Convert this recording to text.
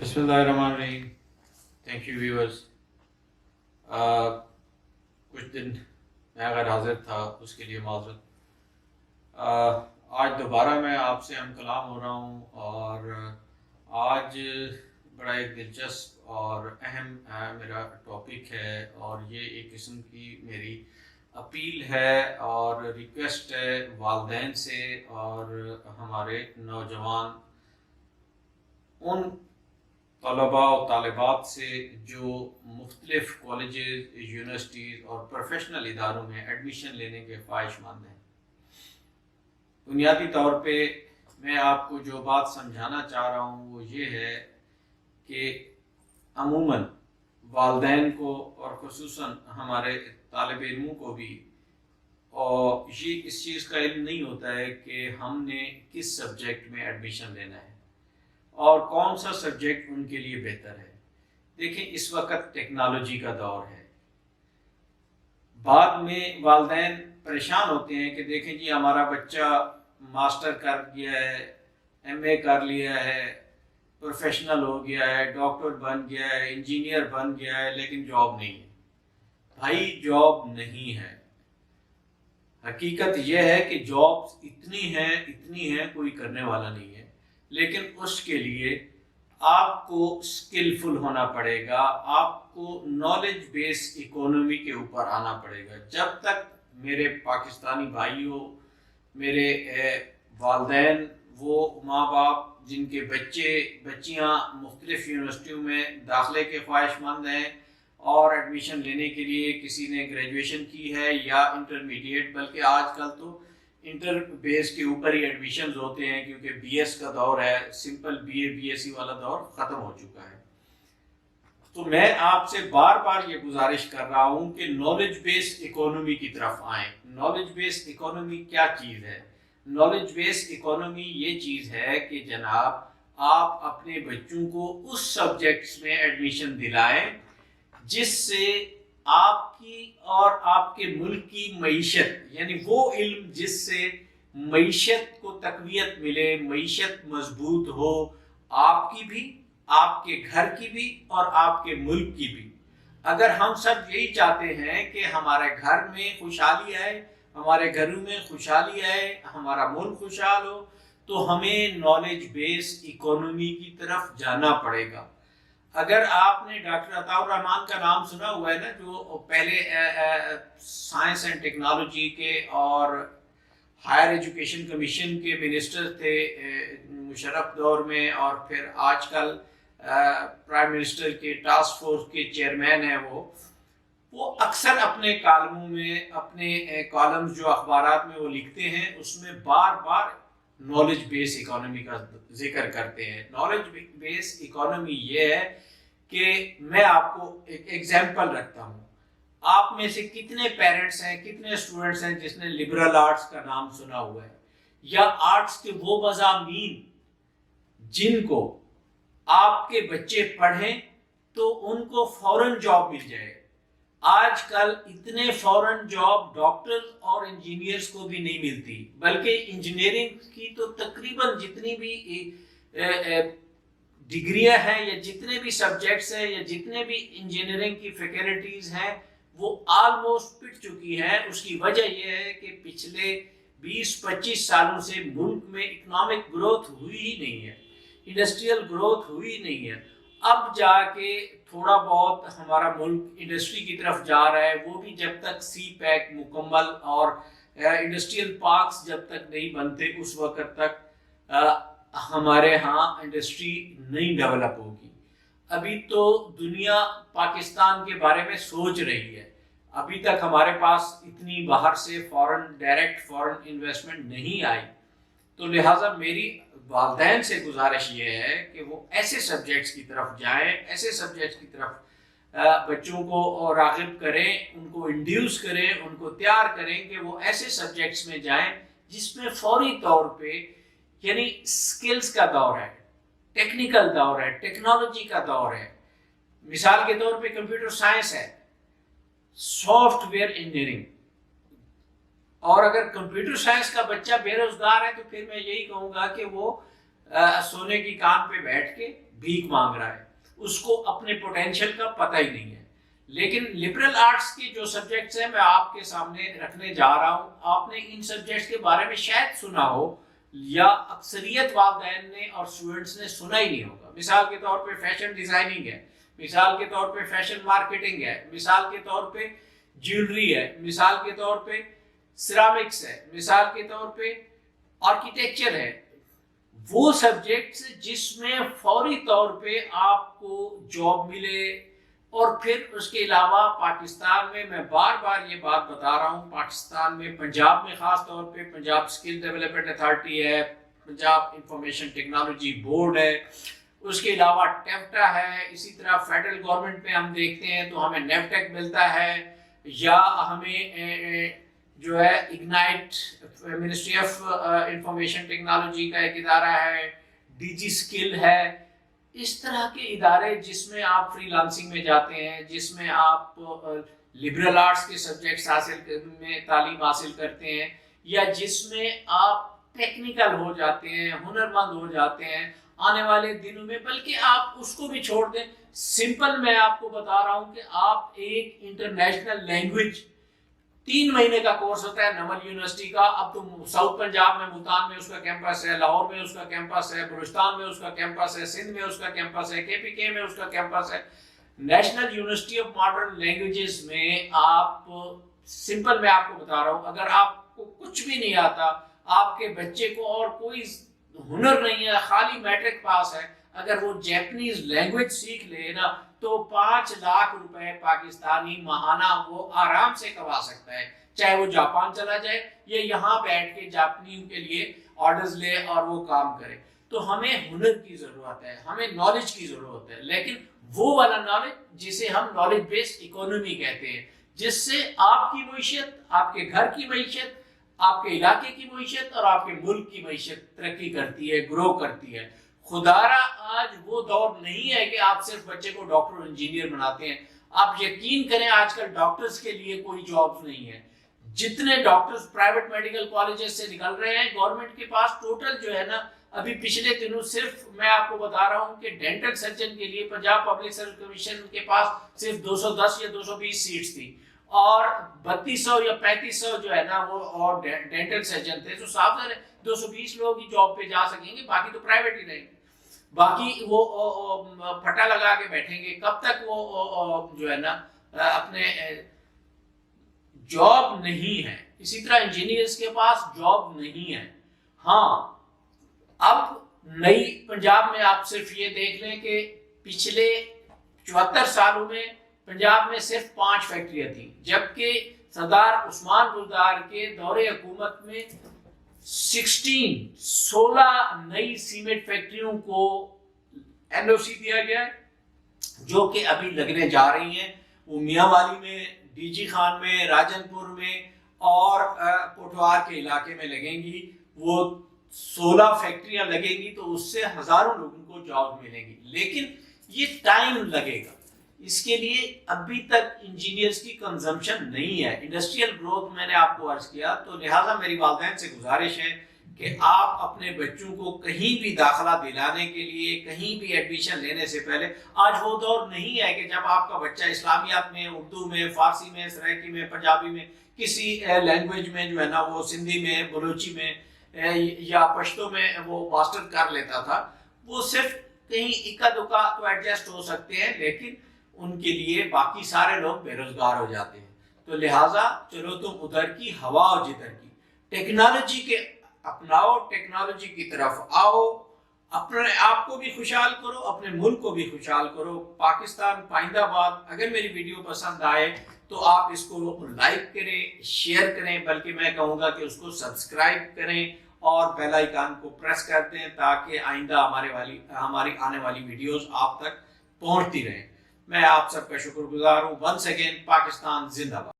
بسم اللہ الرحمن الرحیم. Thank you viewers. کچھ دن میں غیر حاضر تھا، اس کے لیے معذرت. آج دوبارہ میں آپ سے ہم کلام ہو رہا ہوں، اور آج بڑا ایک دلچسپ اور اہم میرا ٹاپک ہے، اور یہ ایک قسم کی میری اپیل ہے اور ریکویسٹ ہے والدین سے اور ہمارے نوجوان ان طلباء و طالبات سے جو مختلف کالجز، یونیورسٹیز اور پروفیشنل اداروں میں ایڈمیشن لینے کے خواہش مند ہیں. بنیادی طور پہ میں آپ کو جو بات سمجھانا چاہ رہا ہوں وہ یہ ہے کہ عموماً والدین کو اور خصوصاً ہمارے طالب علموں کو بھی اور یہ اس چیز کا علم نہیں ہوتا ہے کہ ہم نے کس سبجیکٹ میں ایڈمیشن لینا ہے اور کون سا سبجیکٹ ان کے لیے بہتر ہے. دیکھیں، اس وقت ٹیکنالوجی کا دور ہے. بعد میں والدین پریشان ہوتے ہیں کہ دیکھیں جی ہمارا بچہ ماسٹر کر گیا ہے، ایم اے کر لیا ہے، پروفیشنل ہو گیا ہے، ڈاکٹر بن گیا ہے، انجینئر بن گیا ہے، لیکن جاب نہیں ہے. بھائی، جاب نہیں ہے. حقیقت یہ ہے کہ جابس اتنی ہیں کوئی کرنے والا نہیں ہے، لیکن اس کے لیے آپ کو اسکلفل ہونا پڑے گا، آپ کو نالج بیس اکانومی کے اوپر آنا پڑے گا. جب تک میرے پاکستانی بھائیوں، میرے والدین، وہ ماں باپ جن کے بچیاں مختلف یونیورسٹیوں میں داخلے کے خواہش مند ہیں اور ایڈمیشن لینے کے لیے کسی نے گریجویشن کی ہے یا انٹرمیڈیٹ، بلکہ آج کل تو انٹر بیس کے اوپر ہی ایڈمیشنز ہوتے ہیں کیونکہ بی ایس کا دور ہے، simple B A B S C والا دور ختم ہو چکا ہے. تو میں آپ سے بار بار یہ گزارش کر رہا ہوں کہ نالج بیس اکانومی کی طرف آئیں. نالج بیس اکانومی کیا چیز ہے؟ نالج بیس اکانومی یہ چیز ہے کہ جناب آپ اپنے بچوں کو اس سبجیکٹس میں ایڈمیشن دلائیں جس سے آپ کی اور آپ کے ملک کی معیشت، یعنی وہ علم جس سے معیشت کو تقویت ملے، معیشت مضبوط ہو، آپ کی بھی، آپ کے گھر کی بھی اور آپ کے ملک کی بھی. اگر ہم سب یہی چاہتے ہیں کہ ہمارے گھر میں خوشحالی آئے، ہمارے گھروں میں خوشحالی آئے، ہمارا ملک خوشحال ہو، تو ہمیں نالج بیس اکانومی کی طرف جانا پڑے گا. اگر آپ نے ڈاکٹر عطاء الرحمان کا نام سنا ہوا ہے نا، جو پہلے سائنس اینڈ ٹیکنالوجی کے اور ہائر ایجوکیشن کمیشن کے منسٹر تھے مشرف دور میں، اور پھر آج کل پرائم منسٹر کے ٹاسک فورس کے چیئرمین ہیں. وہ اکثر اپنے کالموں میں، اپنے کالمز جو اخبارات میں وہ لکھتے ہیں، اس میں بار بار نالج بیس اکانومی کا ذکر کرتے ہیں. نالج بیس اکانومی یہ ہے کہ میں آپ کو ایک ایگزامپل رکھتا ہوں. آپ میں سے کتنے پیرنٹس ہیں، کتنے اسٹوڈنٹس ہیں جس نے لبرل آرٹس کا نام سنا ہوا ہے، یا آرٹس کے وہ مضامین جن کو آپ کے بچے پڑھیں تو ان کو فوراً جاب مل جائے. آج کل اتنے فوراً جاب ڈاکٹر اور انجینئرز کو بھی نہیں ملتی، بلکہ انجینئرنگ کی تو تقریباً جتنی بھی ڈگریاں ہیں یا جتنے بھی سبجیکٹس ہیں یا جتنے بھی انجینئرنگ کی فیکلٹیز ہیں وہ آلموسٹ پٹ چکی ہیں. اس کی وجہ یہ ہے کہ پچھلے 20-25 سالوں سے ملک میں اکنامک گروتھ ہوئی ہی نہیں ہے، انڈسٹریل گروتھ ہوئی نہیں ہے. اب جا کے تھوڑا بہت ہمارا ملک انڈسٹری کی طرف جا رہا ہے، وہ بھی جب تک سی پیک مکمل اور انڈسٹریل پارکس جب تک نہیں بنتے اس وقت تک ہمارے ہاں انڈسٹری نہیں ڈیولپ ہوگی. ابھی تو دنیا پاکستان کے بارے میں سوچ رہی ہے. ابھی تک ہمارے پاس اتنی باہر سے ڈائریکٹ فورن انویسٹمنٹ نہیں آئی. تو لہٰذا میری والدین سے گزارش یہ ہے کہ وہ ایسے سبجیکٹس کی طرف جائیں، ایسے سبجیکٹس کی طرف بچوں کو راغب کریں، ان کو انڈیوس کریں، ان کو تیار کریں کہ وہ ایسے سبجیکٹس میں جائیں جس میں فوری طور پہ، یعنی سکلز کا دور ہے، ٹیکنیکل دور ہے، ٹیکنالوجی کا دور ہے. مثال کے طور پہ کمپیوٹر سائنس ہے، سافٹ ویئر انجینئرنگ. اور اگر کمپیوٹر سائنس کا بچہ بے روزگار ہے تو پھر میں یہی کہوں گا کہ وہ سونے کی کان پہ بیٹھ کے بھیک مانگ رہا ہے، اس کو اپنے پوٹینشیل کا پتہ ہی نہیں ہے۔ لیکن لبرل آرٹس کی جو سبجیکٹس ہیں میں آپ کے سامنے رکھنے جا رہا ہوں، آپ نے ان سبجیکٹس کے بارے میں شاید سنا ہو یا اکثریت والدین نے اور اسٹوڈنٹس نے سنا ہی نہیں ہوگا۔ مثال کے طور پہ فیشن ڈیزائننگ ہے، مثال کے طور پہ فیشن مارکیٹنگ ہے، مثال کے طور پہ جیولری ہے، مثال کے طور پہ سیرامکس ہے، مثال کے طور پہ آرکیٹیکچر ہے۔ وہ سبجیکٹس جس میں فوری طور پہ آپ کو جاب ملے، اور پھر اس کے علاوہ پاکستان میں بار بار یہ بات بتا رہا ہوں، پاکستان میں پنجاب میں خاص طور پہ پنجاب اسکل ڈیولپمنٹ اتھارٹی ہے، پنجاب انفارمیشن ٹیکنالوجی بورڈ ہے، اس کے علاوہ ٹیفٹا ہے، اسی طرح فیڈرل گورنمنٹ میں ہم دیکھتے ہیں تو ہمیں نیفٹیک ملتا ہے، یا ہمیں جو ہے ignite ministry of information technology کا ایک ادارہ ہے، ڈی جی اسکل ہے۔ اس طرح کے ادارے جس میں آپ فری لانسنگ میں جاتے ہیں، جس میں آپ لبرل آرٹس کے سبجیکٹس میں تعلیم حاصل کرتے ہیں، یا جس میں آپ ٹیکنیکل ہو جاتے ہیں، ہنرمند ہو جاتے ہیں آنے والے دنوں میں، بلکہ آپ اس کو بھی چھوڑ دیں، سمپل میں آپ کو بتا رہا ہوں کہ آپ ایک انٹرنیشنل لینگویج 3 مہینے کا کورس ہوتا ہے نمل یونیورسٹی کا۔ اب تو ساؤتھ پنجاب میں ملتان میں اس کا کیمپس ہے، لاہور میں اس کا کیمپس ہے، بلوچستان میں اس کا کیمپس ہے، سندھ میں اس کا کیمپس ہے، KPK میں اس کا کیمپس ہے۔ National university of modern languages میں آپ سمپل میں آپ کو بتا رہا ہوں، اگر آپ کو کچھ بھی نہیں آتا، آپ کے بچے کو اور کوئی ہنر نہیں ہے، خالی میٹرک پاس ہے، اگر وہ جیپنیز لینگویج سیکھ لے نا تو 5 لاکھ روپے پاکستانی ماہانہ وہ آرام سے کما سکتا ہے، چاہے وہ جاپان چلا جائے یا یہاں بیٹھ کے جاپنی کے لیے آرڈرز لے اور وہ کام کرے۔ تو ہمیں ہنر کی ضرورت ہے، ہمیں نالج کی ضرورت ہے، لیکن وہ والا نالج جسے ہم نالج بیسڈ اکانومی کہتے ہیں، جس سے آپ کی معیشت، آپ کے گھر کی معیشت، آپ کے علاقے کی معیشت اور آپ کے ملک کی معیشت ترقی کرتی ہے، گرو کرتی ہے۔ خدارا آج وہ دور نہیں ہے کہ آپ صرف بچے کو ڈاکٹر اور انجینئر بناتے ہیں۔ آپ یقین کریں آج کل ڈاکٹرز کے لیے کوئی جابز نہیں ہے۔ جتنے ڈاکٹرز پرائیویٹ میڈیکل کالجز سے نکل رہے ہیں، گورنمنٹ کے پاس ٹوٹل جو ہے نا، ابھی پچھلے دنوں صرف میں آپ کو بتا رہا ہوں کہ ڈینٹل سرجن کے لیے پنجاب پبلک سروس کمیشن کے پاس صرف 210 یا 220 سیٹس تھی، اور 3200 یا 3500 جو ہے نا وہ اور ڈینٹل سرجن تھے۔ تو صاف ہے 220 لوگ ہی جاب پہ جا سکیں گے، باقی تو پرائیویٹ ہی رہیں گے، باقی وہ پھٹا لگا کے بیٹھیں گے۔ کب تک وہ جو ہے نا اپنے جاب نہیں ہے۔ اسی طرح انجینئرز کے پاس جاب نہیں ہے۔ ہاں، اب نئی پنجاب میں آپ صرف یہ دیکھ لیں کہ پچھلے 74 سالوں میں پنجاب میں صرف 5 فیکٹریاں تھیں، جبکہ سردار عثمان بزدار کے دور حکومت میں 16 نئی سیمنٹ فیکٹریوں کو NOC دیا گیا ہے، جو کہ ابھی لگنے جا رہی ہیں۔ وہ میاں والی میں، DG خان میں، راجن پور میں اور پوٹوار کے علاقے میں لگیں گی۔ وہ 16 فیکٹریاں لگیں گی تو اس سے ہزاروں لوگوں کو جاب ملے گی، لیکن یہ ٹائم لگے گا۔ اس کے لیے ابھی تک انجینئرز کی کنزمپشن نہیں ہے، انڈسٹریل گروتھ میں نے آپ کو عرض کیا۔ تو لہٰذا میری والدین سے گزارش ہے کہ آپ اپنے بچوں کو کہیں بھی داخلہ دلانے کے لیے، کہیں بھی ایڈمیشن لینے سے پہلے، آج وہ دور نہیں ہے کہ جب آپ کا بچہ اسلامیات میں، اردو میں، فارسی میں، سرائکی میں، پنجابی میں، کسی لینگویج میں جو ہے نا وہ سندھی میں، بلوچی میں یا پشتو میں وہ ماسٹر کر لیتا تھا۔ وہ صرف کہیں اکا دکا تو ایڈجسٹ ہو سکتے ہیں، لیکن ان کے لیے باقی سارے لوگ بے روزگار ہو جاتے ہیں۔ تو لہٰذا چلو تم ادھر کی ہوا اور جدھر کی ٹیکنالوجی کے اپناؤ، ٹیکنالوجی کی طرف آؤ، اپنے آپ کو بھی خوشحال کرو، اپنے ملک کو بھی خوشحال کرو۔ پاکستان پائندہ باد۔ اگر میری ویڈیو پسند آئے تو آپ اس کو لائک کریں، شیئر کریں، بلکہ میں کہوں گا کہ اس کو سبسکرائب کریں اور بیل آئیکن کو پریس کر دیں تاکہ آئندہ ہماری آنے والی ویڈیوز آپ تک پہنچتی رہیں۔ میں آپ سب کا شکر گزار ہوں۔ ونس اگین، پاکستان زندہ باد۔